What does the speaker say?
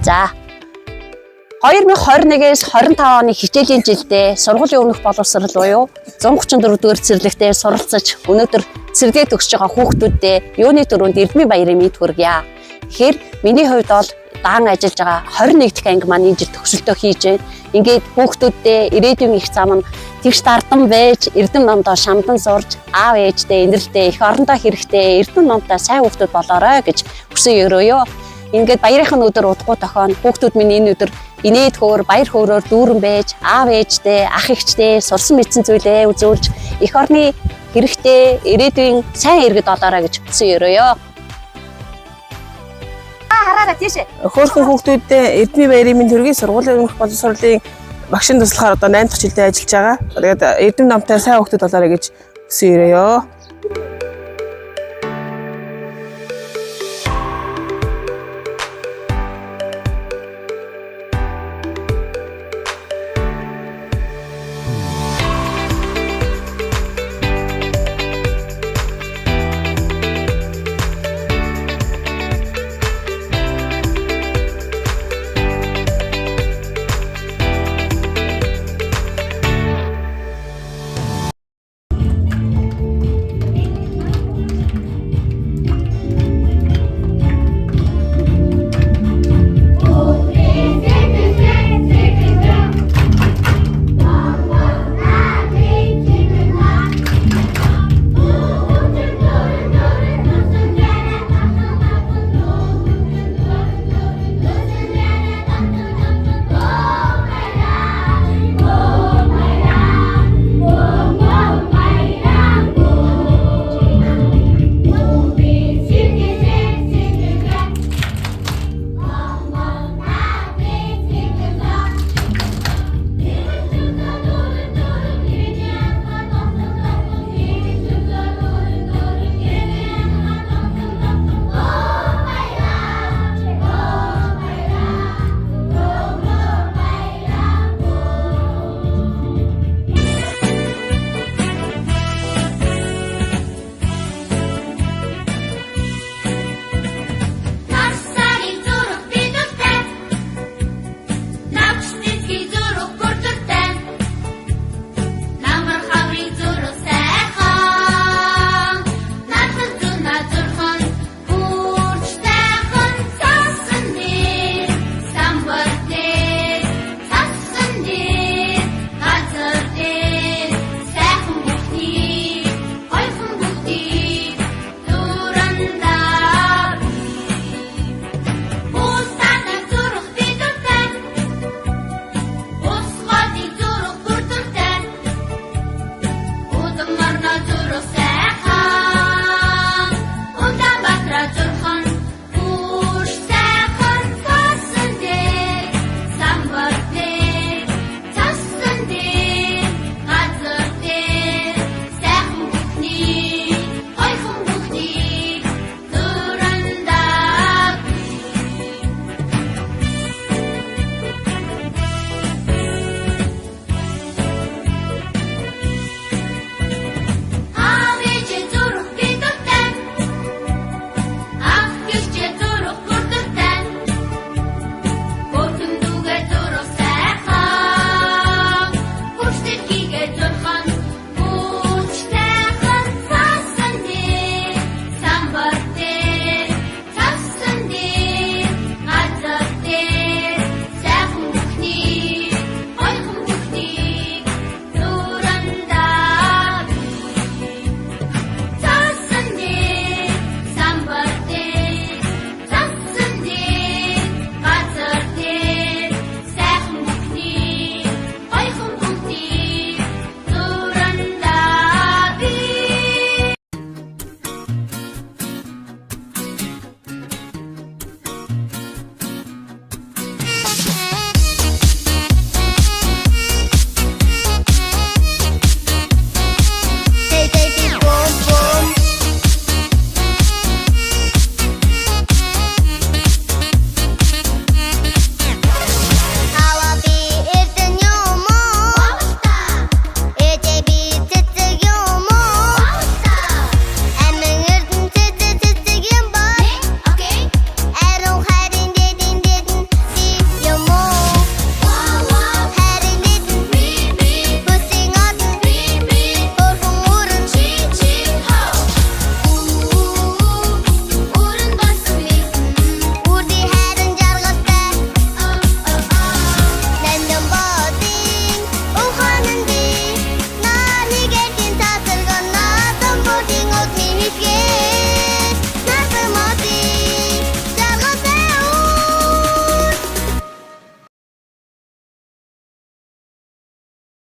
За 2021-ээс 25 оны хичээлийн жилдээ сургуулийн өмнөх боловсрол буюу 134 дугаар цэцэрлэгтээ суралцаж өнөөдөр цэцэрлэгээ төгсөж байгаа хүүхдүүдэд юуны төрөнд Эрдмийн баярын мэд хүргье. Тэгэхээр миний хувьд бол даан ажиллаж байгаа 21 дахь анги маань энэ жил төгсөлтөө хийж байна. Ингээд хүүхдүүдэд ирээдүйн их зам нь тэгш дардан байж, Эрдэм номдоо шамдан сурж, аав ээжтэй, инэрлдээ их орондоо хэрэгтэй Эрдэм номтой сайн хүүхдүүд болоорой гэж хүсэн өрөөё. Ингээд баярын өдөр удахгүй тохион хүүхдүүд минь энэ өдөр инээд хөөр баяр хөөрөөр дүүрэн байж аав ээжтэй ах эгчтэй сурсан мэдсэн зүйлээ үзүүлж эх орны хэрэгтэй ирээдүйн сайн иргэд болоорой гэж хүсэн өрөөё. Хараараа тийшээ. Хөөрхөн хүүхдүүдэд Эрдмийн баярын мэд хүргэе. Сургуулийн өмнөх боловсролын багшийн туслахаар одоо 8 дахь жилдээ ажиллаж байгаа. Тэгээд Эрдэм номтой сайн хүүхдүүд болоорой гэж хүсэн өрөөё.